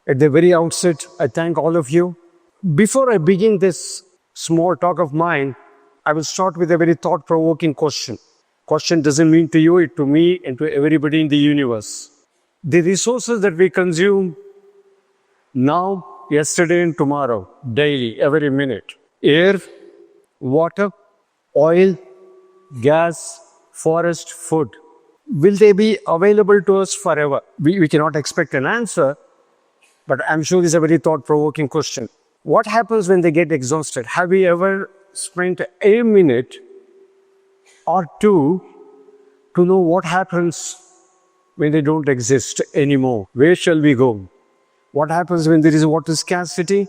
At the very outset, I thank all of you. Before I begin this small talk of mine, I will start with a very thought-provoking question. Question doesn't mean to you, it to me, and to everybody in the universe. The resources that we consume now, yesterday, and tomorrow, daily, every minute, air, water, oil, gas, forest, food, will they be available to us forever? We cannot expect an answer, but I'm sure this is a very thought-provoking question. What happens when they get exhausted? Have we ever spent a minute or two to know what happens when they don't exist anymore? Where shall we go? What happens when there is water scarcity?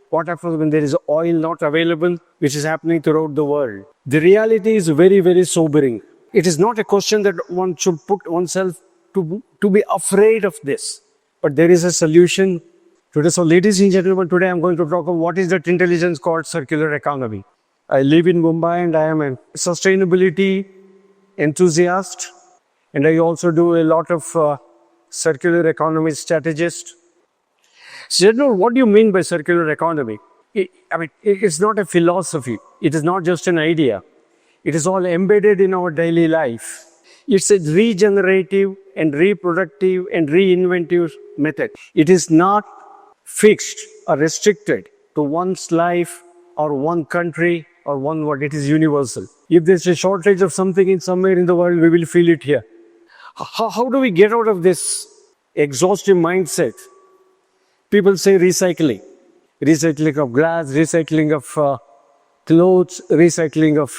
What happens when there is oil not available, which is happening throughout the world? The reality is very, very sobering. It is not a question that one should put oneself to be afraid of this. But there is a solution today. So ladies and gentlemen, today I'm going to talk about what is that intelligence called circular economy. I live in Mumbai and I am a sustainability enthusiast. And I also do a lot of circular economy strategist. So, what do you mean by circular economy? It's not a philosophy. It is not just an idea. It is all embedded in our daily life. It's a regenerative and reproductive and reinventive method. It is not fixed or restricted to one's life or one country or one word. It is universal. If there's a shortage of something in somewhere in the world, we will feel it here. How do we get out of this exhaustive mindset? People say recycling. Recycling of glass, recycling of clothes, recycling of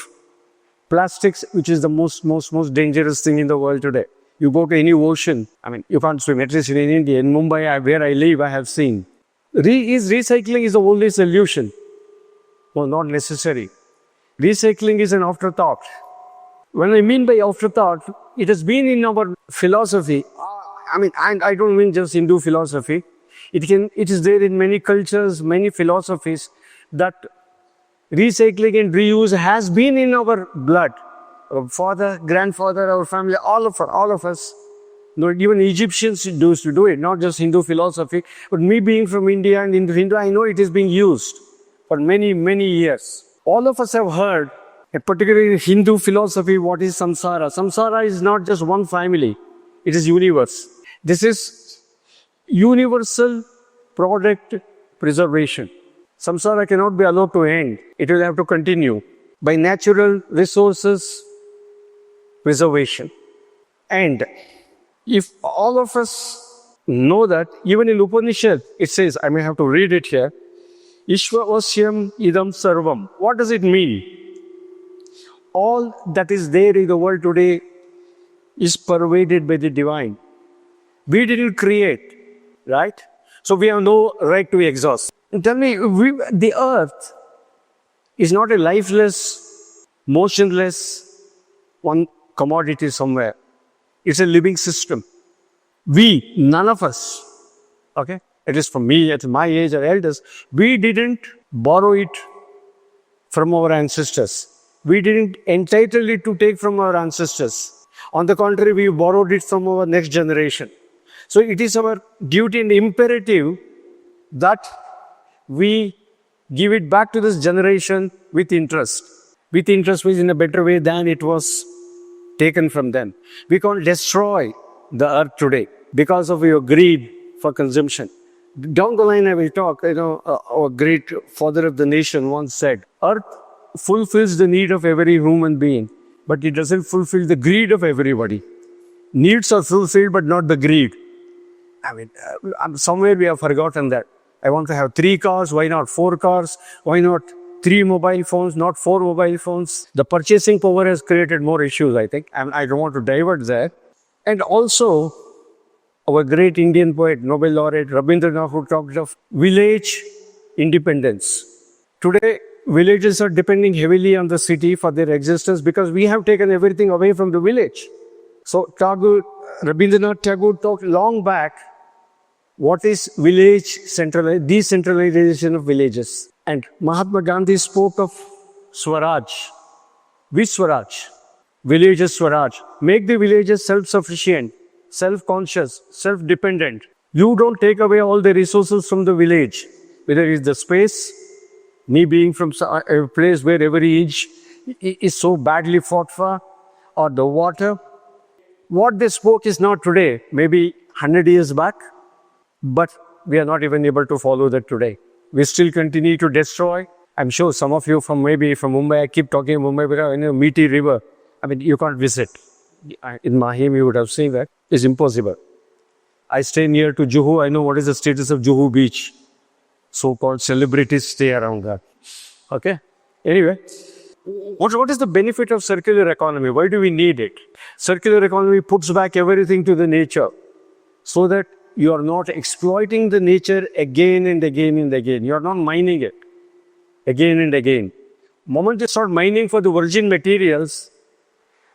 plastics, which is the most dangerous thing in the world today. You go to any ocean, you can't swim, at least in India. In Mumbai, where I live, I have seen. Recycling is the only solution. Well, not necessary. Recycling is an afterthought. When I mean by afterthought, it has been in our philosophy. I don't mean just Hindu philosophy. It is there in many cultures, many philosophies, that recycling and reuse has been in our blood. Our father, grandfather, our family, all of us. Even Egyptians used to do it, not just Hindu philosophy. But me being from India and into Hindu, I know it is being used for many, many years. All of us have heard, particularly in Hindu philosophy, what is samsara. Samsara is not just one family. It is universe. This is universal product preservation. Samsara cannot be allowed to end. It will have to continue by natural resources preservation. And if all of us know that, even in Upanishad, it says, I may have to read it here, Ishvavasyam idam sarvam. What does it mean? All that is there in the world today is pervaded by the divine. We didn't create, right? So we have no right to exhaust. Tell me, the earth is not a lifeless, motionless, one commodity somewhere. It's a living system. We, none of us, okay, at least from me, at my age or elders, we didn't borrow it from our ancestors. We didn't entitle it to take from our ancestors. On the contrary, we borrowed it from our next generation. So it is our duty and imperative that we give it back to this generation with interest. With interest means in a better way than it was taken from them. We can't destroy the earth today because of your greed for consumption. Down the line I will talk, our great father of the nation once said, earth fulfills the need of every human being, but it doesn't fulfill the greed of everybody. Needs are fulfilled, but not the greed. Somewhere we have forgotten that. I want to have 3 cars, why not 4 cars? Why not 3 mobile phones, not 4 mobile phones? The purchasing power has created more issues, I think. I don't want to divert there. And also, our great Indian poet, Nobel laureate Rabindranath, who talked of village independence. Today, villages are depending heavily on the city for their existence because we have taken everything away from the village. So Rabindranath Tagore talked long back, what is decentralization of villages. And Mahatma Gandhi spoke of Swaraj. Which Swaraj? Villages Swaraj. Make the villages self-sufficient, self-conscious, self-dependent. You don't take away all the resources from the village, whether it's the space, me being from a place where every inch is so badly fought for, or the water. What they spoke is not today, maybe 100 years back, but we are not even able to follow that today. We still continue to destroy. I'm sure some of you from Mumbai, I keep talking Mumbai, because in a meaty river, I mean, you can't visit. In Mahim, you would have seen that. It's impossible. I stay near to Juhu. I know what is the status of Juhu Beach. So-called celebrities stay around that. Okay? Anyway, what is the benefit of circular economy? Why do we need it? Circular economy puts back everything to the nature so that you are not exploiting the nature again and again and again. You are not mining it again and again. The moment you start mining for the virgin materials,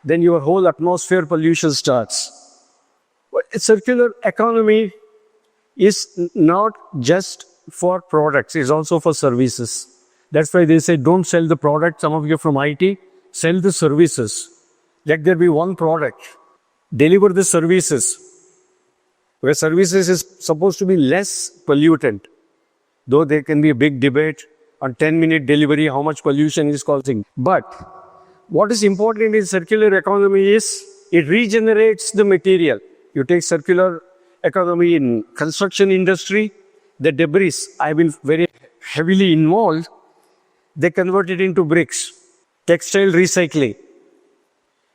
then your whole atmosphere pollution starts. A circular economy is not just for products, it's also for services. That's why they say don't sell the product. Some of you from IT, sell the services. Let there be one product. Deliver the services. Where services is supposed to be less pollutant. Though there can be a big debate on 10-minute delivery, how much pollution is causing. But what is important in circular economy is it regenerates the material. You take circular economy in construction industry, the debris, I've been very heavily involved, they convert it into bricks. Textile recycling.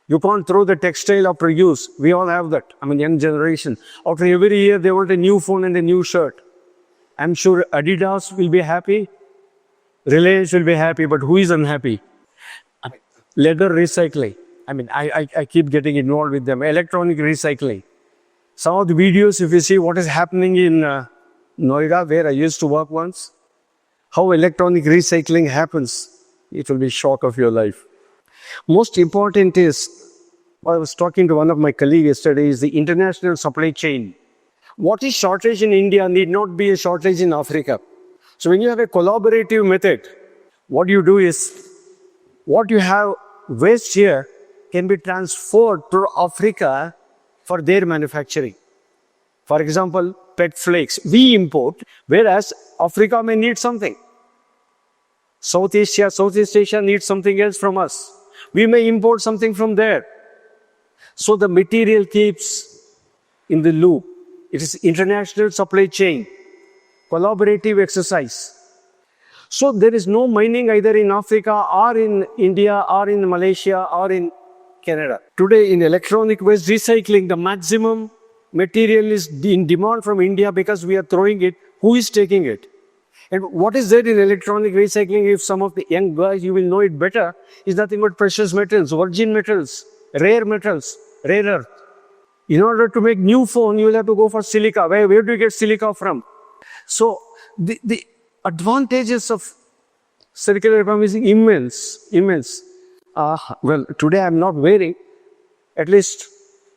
You can't throw the textile after use. We all have that. I mean, young generation. After every year, they want a new phone and a new shirt. I'm sure Adidas will be happy. Reliance will be happy, but who is unhappy? I mean, leather recycling. I mean, I keep getting involved with them. Electronic recycling. Some of the videos, if you see what is happening in Noida, where I used to work once, how electronic recycling happens, it will be a shock of your life. Most important is, I was talking to one of my colleagues yesterday, is the international supply chain. What is shortage in India need not be a shortage in Africa. So when you have a collaborative method, what you do is, what you have waste here can be transferred to Africa for their manufacturing. For example, pet flakes, we import, whereas Africa may need something. Southeast Asia needs something else from us. We may import something from there. So the material keeps in the loop. It is international supply chain, collaborative exercise. So there is no mining either in Africa or in India or in Malaysia or in Canada. Today in electronic waste recycling, the maximum material is in demand from India because we are throwing it. Who is taking it? And what is there in electronic recycling? If some of the young guys, you will know it better, is nothing but precious metals, virgin metals, rare earth. In order to make new phone, you will have to go for silica. Where do you get silica from? So the advantages of circular economy is immense. Well, today I'm not wearing, at least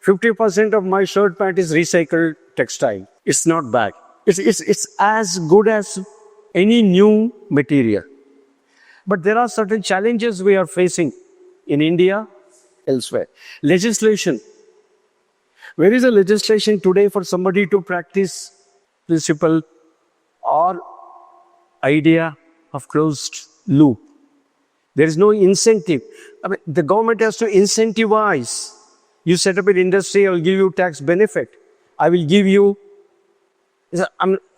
50% of my shirt pant is recycled textile. It's not bad. It's as good as any new material. But there are certain challenges we are facing in India, elsewhere. Legislation. Where is the legislation today for somebody to practice principle or idea of closed loop? There is no incentive. I mean, the government has to incentivize. You set up an industry, I will give you tax benefit. I will give you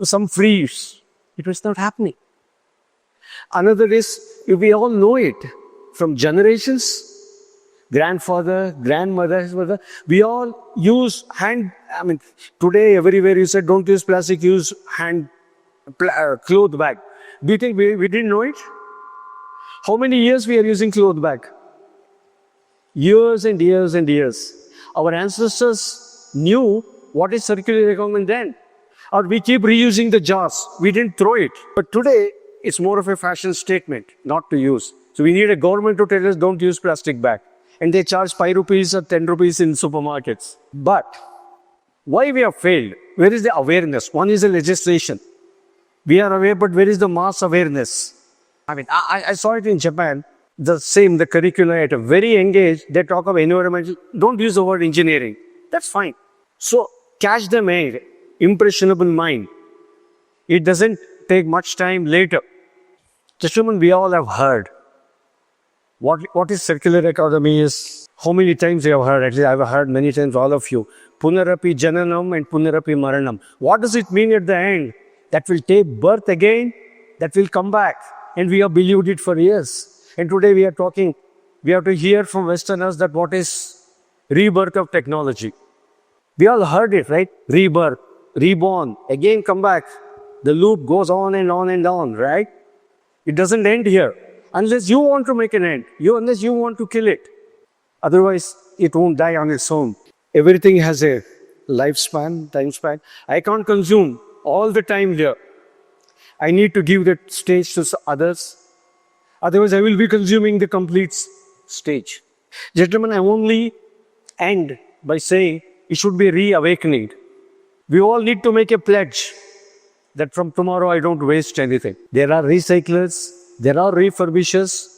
some frees. It was not happening. Another is, we all know it from generations, grandfather, grandmother, we all use hand. I mean, today everywhere you said, don't use plastic, use cloth bag. Do you think we didn't know it? How many years we are using cloth bag? Years and years and years. Our ancestors knew what is circular economy then. Or we keep reusing the jars. We didn't throw it. But today, it's more of a fashion statement, not to use. So we need a government to tell us, don't use plastic bag. And they charge 5 rupees or 10 rupees in supermarkets. But why we have failed? Where is the awareness? One is the legislation. We are aware, but where is the mass awareness? I mean, I saw it in Japan. The curriculum at a very young age, they talk of environmental. Don't use the word engineering. That's fine. So catch them air. impressionable mind. It doesn't take much time later. Gentlemen, we all have heard. What is circular economy is, how many times you have heard? Actually, I've heard many times, all of you. Punarapi Jananam and Punarapi Maranam. What does it mean at the end? That will take birth again, that will come back. And we have believed it for years. And today we are talking, we have to hear from Westerners that what is rebirth of technology. We all heard it, right? Rebirth, reborn, again come back. The loop goes on and on and on, right? It doesn't end here. Unless you want to make an end. Unless you want to kill it. Otherwise, it won't die on its own. Everything has a lifespan, time span. I can't consume all the time here. I need to give that stage to others. Otherwise, I will be consuming the complete stage. Gentlemen, I only end by saying it should be reawakening. We all need to make a pledge that from tomorrow I don't waste anything. There are recyclers, there are refurbishers.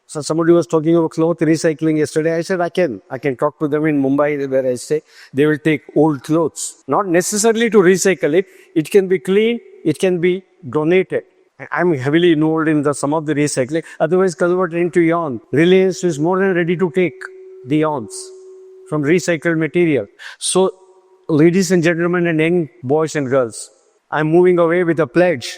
So somebody was talking about cloth recycling yesterday. I said, I can talk to them in Mumbai where I stay. They will take old clothes. Not necessarily to recycle it. It can be clean. It can be donated. I'm heavily involved in some of the recycling. Otherwise, converted into yarn. Reliance is more than ready to take the yarns from recycled material. So, ladies and gentlemen and young boys and girls, I'm moving away with a pledge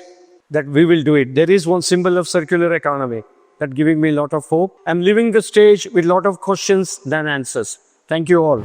that we will do it. There is one symbol of circular economy that giving me a lot of hope. I'm leaving the stage with a lot of questions than answers. Thank you all.